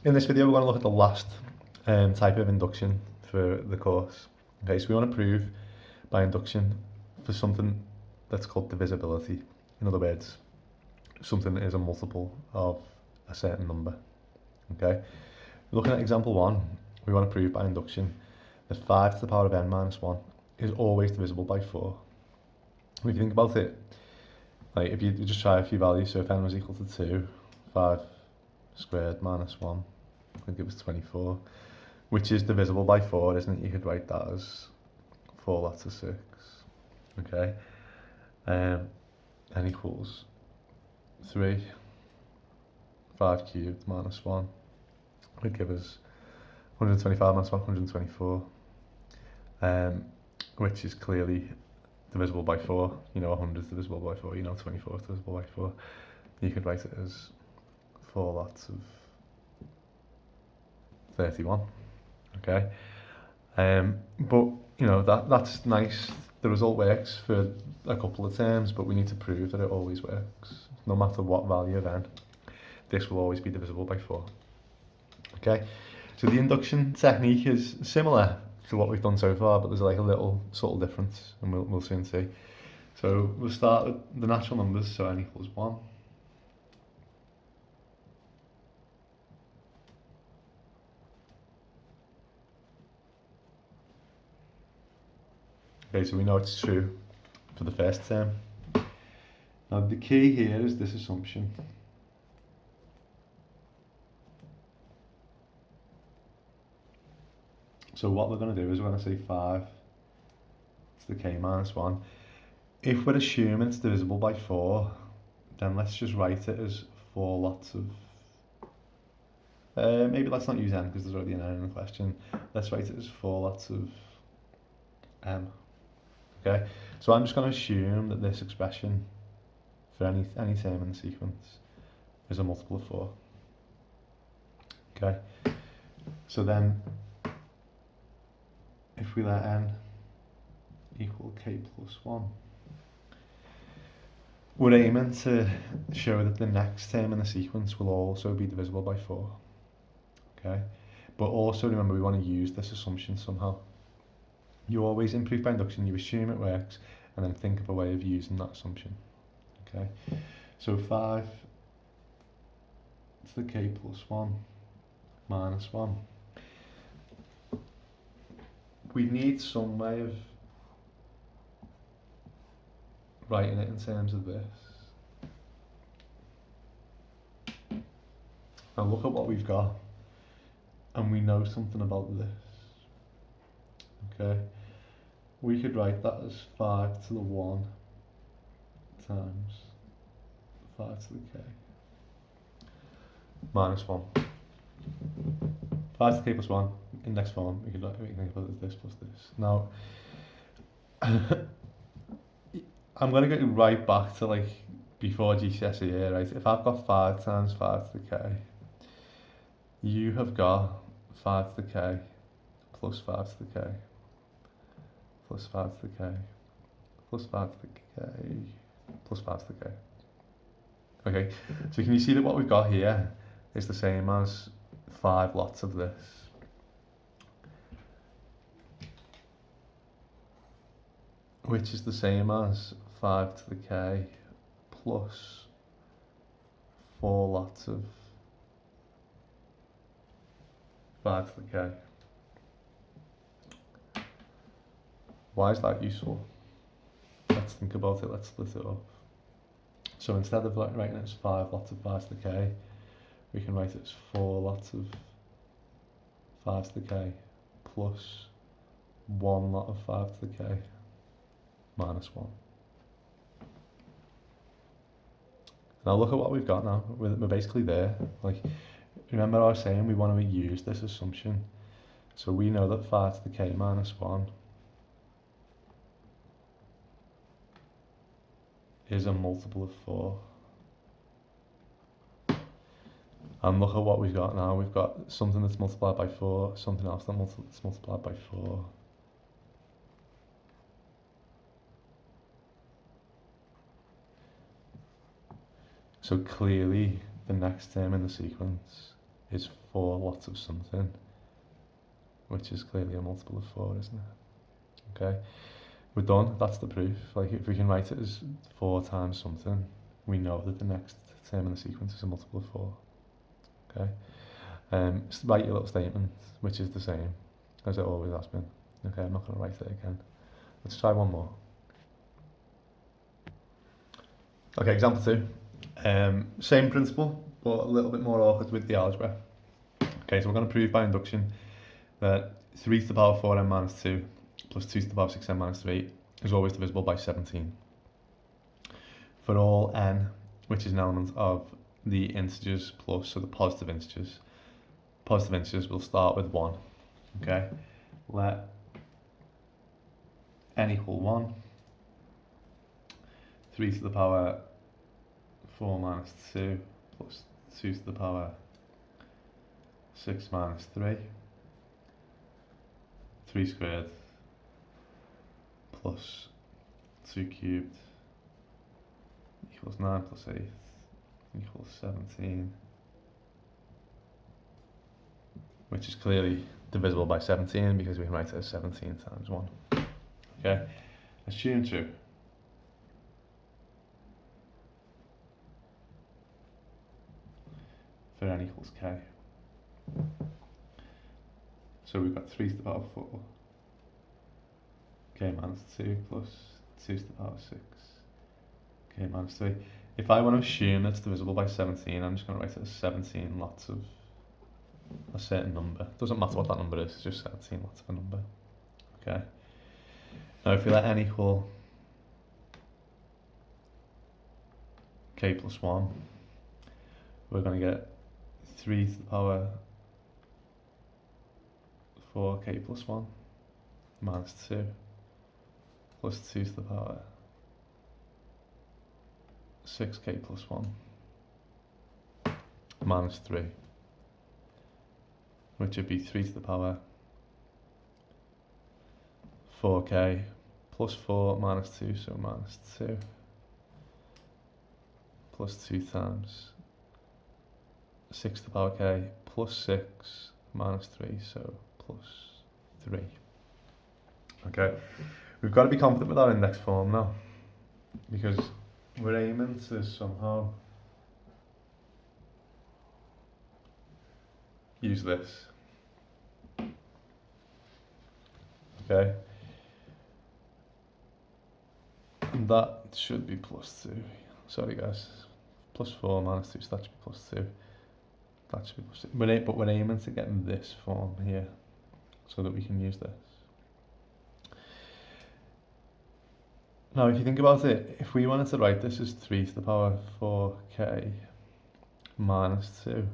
In this video, we're going to look at the last type of induction for the course. Okay, so we want to prove by induction for something that's called divisibility. In other words, something that is a multiple of a certain number. Okay, looking at example 1, we want to prove by induction that 5 to the power of n minus 1 is always divisible by 4. If you think about it, like if you just try a few values, so if n was equal to 2, 5 squared minus 1, I think it was 24, which is divisible by 4, isn't it? You could write that as 4 lots of 6. Okay, n equals 3, 5 cubed minus 1 would give us 125 minus 1, 124, which is clearly divisible by 4. You know 100 is divisible by 4, you know 24 is divisible by 4. You could write it as 4 lots of 31. Okay, but you know that's nice. The result works for a couple of terms, but we need to prove that it always works. No matter what value of n, this will always be divisible by 4. Okay, so the induction technique is similar to what we've done so far, but there's like a little subtle difference, and we'll soon see. So we'll start with the natural numbers, so n equals 1. Okay, so we know it's true for the first term. Now the key here is this assumption. So what we're going to do is we're going to say 5 to the k minus 1. If we're assuming it's divisible by 4, then let's just write it as 4 lots of... maybe let's not use n because there's already an n in the question. Let's write it as 4 lots of m. Okay, so I'm just going to assume that this expression for any term in the sequence is a multiple of 4. Okay, so then if we let n equal k plus 1, we're aiming to show that the next term in the sequence will also be divisible by 4. Okay, but also remember we want to use this assumption somehow. You always, in proof by induction, you assume it works and then think of a way of using that assumption. Okay, so 5 to the k plus 1 minus 1. We need some way of writing it in terms of this. Now look at what we've got, and we know something about this. Okay, we could write that as 5 to the 1 times 5 to the k minus 1. 5 to the k plus 1, index form, we can think about it as this plus this. Now, I'm going to go right back to like before GCSE here, right? If I've got 5 times 5 to the k, you have got 5 to the k plus 5 to the k plus 5 to the k plus 5 to the k plus 5 to the k. Okay, so can you see that what we've got here is the same as 5 lots of this? Which is the same as 5 to the k plus 4 lots of 5 to the k. Why is that useful? Let's think about it, let's split it up. So instead of writing it as 5 lots of 5 to the k, we can write it as 4 lots of 5 to the k plus 1 lot of 5 to the k minus 1. Now look at what we've got now. We're basically there. Like, remember I was saying we want to use this assumption. So we know that 5 to the k minus 1 is a multiple of 4. And look at what we've got now. We've got something that's multiplied by 4, something else that's multiplied by 4. So clearly the next term in the sequence is 4 lots of something, which is clearly a multiple of 4, isn't it? Okay, we're done. That's the proof. Like, if we can write it as 4 times something, we know that the next term in the sequence is a multiple of 4. Okay, just write your little statement, which is the same as it always has been. Okay, I'm not going to write it again. Let's try one more. Okay, example 2. Same principle, but a little bit more awkward with the algebra. Okay, so we're going to prove by induction that 3 to the power 4n minus 2 plus 2 to the power 6n minus 3 is always divisible by 17. For all n, which is an element of the integers plus, so the positive integers will start with 1. Okay, let n equal 1, 3 to the power 4 minus 2 plus 2 to the power 6 minus 3, 3 squared plus 2 cubed equals 9 plus 8 equals 17, which is clearly divisible by 17 because we can write it as 17 times 1. Okay, assume true. For n equals k. So we've got 3 to the power 4, k minus 2 plus 2 to the power 6, k minus 3. If I want to assume it's divisible by 17, I'm just going to write it as 17 lots of a certain number. Doesn't matter what that number is, it's just 17 lots of a number. Okay. Now if we let n equal k plus 1, we're going to get 3 to the power 4k plus 1 minus 2 plus 2 to the power 6k plus 1 minus 3, which would be 3 to the power 4k plus 4 minus 2, so minus 2 plus 2 times 6 to the power k plus 6 minus 3, so plus 3. Okay, we've got to be confident with our index form now, because we're aiming to somehow use this. Okay, and that should be plus 2. Sorry guys, plus 4 minus 2, so that should be plus 2. That should be plus 2. But we're aiming to get in this form here so that we can use this. Now if you think about it, if we wanted to write this as 3 to the power 4k minus 2,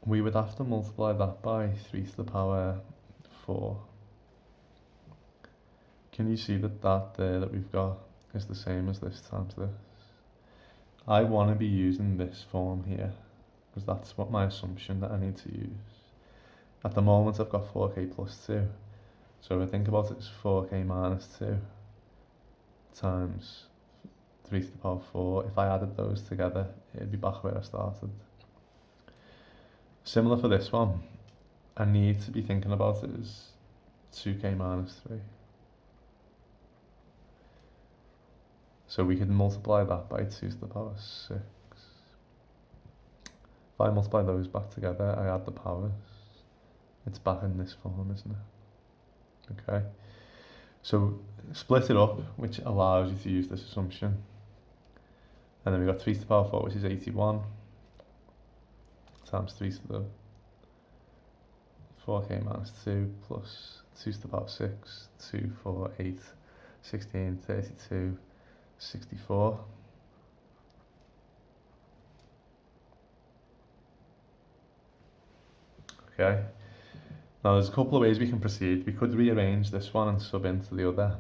we would have to multiply that by 3 to the power 4. Can you see that there that we've got is the same as this times this? I want to be using this form here, because that's what my assumption that I need to use. At the moment I've got 4k plus 2, so if I think about it as 4k minus 2 times 3 to the power 4, if I added those together, it'd be back where I started. Similar for this one, I need to be thinking about it as 2k minus 3. So we could multiply that by 2 to the power 6. If I multiply those back together, I add the powers. It's back in this form, isn't it? Okay. So split it up, which allows you to use this assumption. And then we've got 3 to the power 4, which is 81, times 3 to the 4k minus 2, plus 2 to the power 6, 2, 4, 8, 16, 32, 64. Okay. Now there's a couple of ways we can proceed. We could rearrange this one and sub into the other.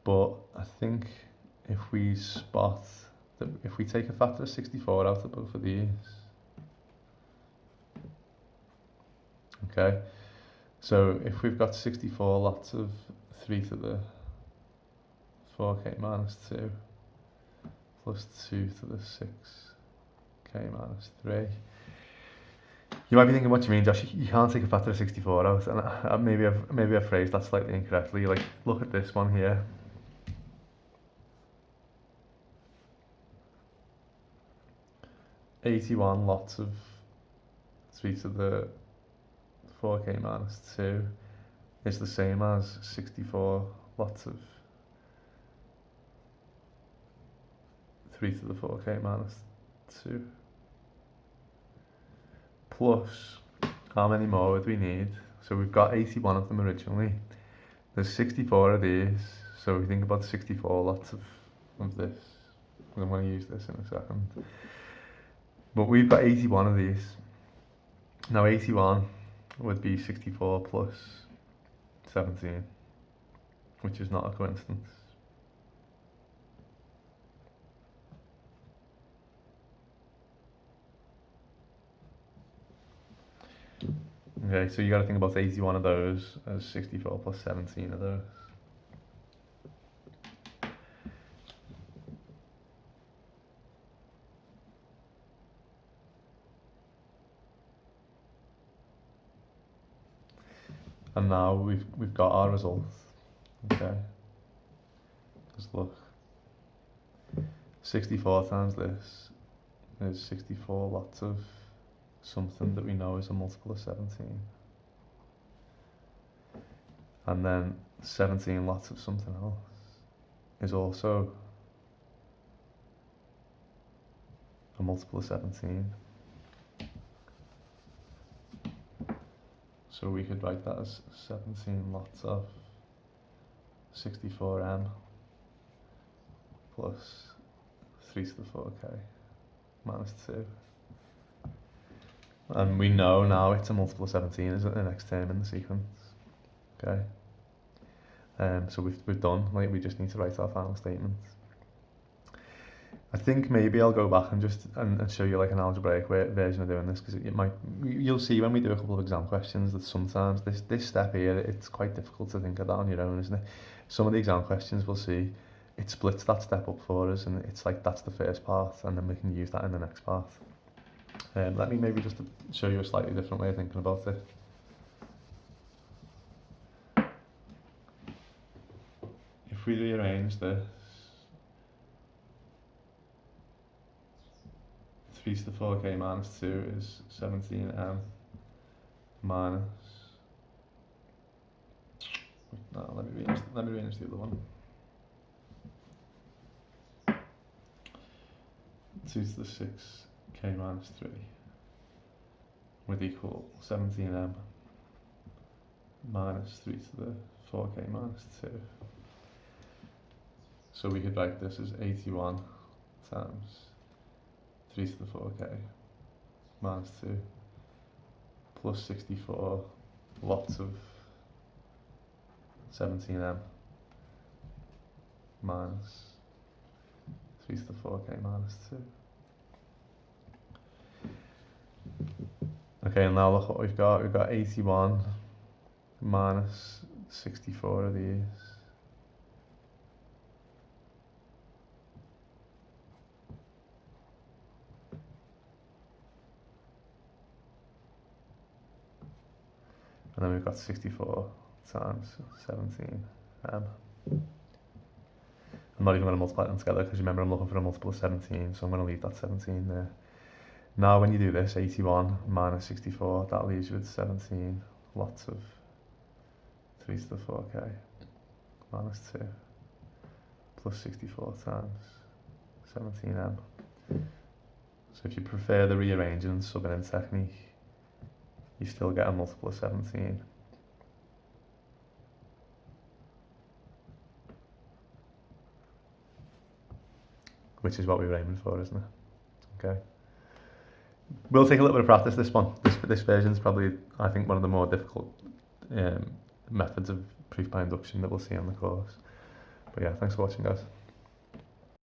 But I think if we if we take a factor of 64 out of both of these. Okay. So if we've got 64 lots of 3 to the 4k minus 2 plus 2 to the 6k minus 3. You might be thinking, what do you mean, Josh? You can't take a factor of 64 out, and maybe I've phrased that slightly incorrectly. Like, look at this one here. (81 lots of 3 to the 4k minus 2 is the same as 64 lots of 3 to the 4k minus 2. Plus, how many more would we need? So we've got 81 of them originally. There's 64 of these, so we think about 64 lots of this. I'm going to use this in a second. But we've got 81 of these. Now 81 would be 64 plus 17, which is not a coincidence. Okay, so you got to think about 81 of those as 64 plus 17 of those. And now we've got our result. Okay. Just look. 64 times this is 64 lots of something that we know is a multiple of 17. And then 17 lots of something else is also a multiple of 17. So we could write that as 17 lots of 64m plus 3 to the 4k minus 2. And we know now it's a multiple of 17 is the next term in the sequence. Okay. So we've done, like, we just need to write our final statement. I think maybe I'll go back and just and show you like an algebraic version of doing this, because you'll see when we do a couple of exam questions that sometimes this step here, it's quite difficult to think of that on your own, isn't it? Some of the exam questions we'll see it splits that step up for us, and it's like that's the first part, and then we can use that in the next part. Let me maybe just show you a slightly different way of thinking about it. If we rearrange this, 3 to the 4k minus 2 is 17m minus, no, let me rearrange the other one. 2 to the 6k minus 3 would equal 17m minus 3 to the 4k minus 2. So we could write this as 81 times 3 to the 4k minus 2 plus 64 lots of 17m minus 3 to the 4k minus 2. Okay, and now look what we've got. We've got 81 minus 64 of these. And then we've got 64 times 17m. I'm not even going to multiply them together, because remember I'm looking for a multiple of 17, so I'm going to leave that 17 there. Now when you do this, 81 minus 64, that leaves you with 17 lots of 3 to the 4k minus 2 plus 64 times 17m. So if you prefer the rearranging and subbing in technique, you still get a multiple of 17. Which is what we were aiming for, isn't it? Okay. We'll take a little bit of practice this one. This version is probably, I think, one of the more difficult methods of proof by induction that we'll see on the course. But yeah, thanks for watching, guys.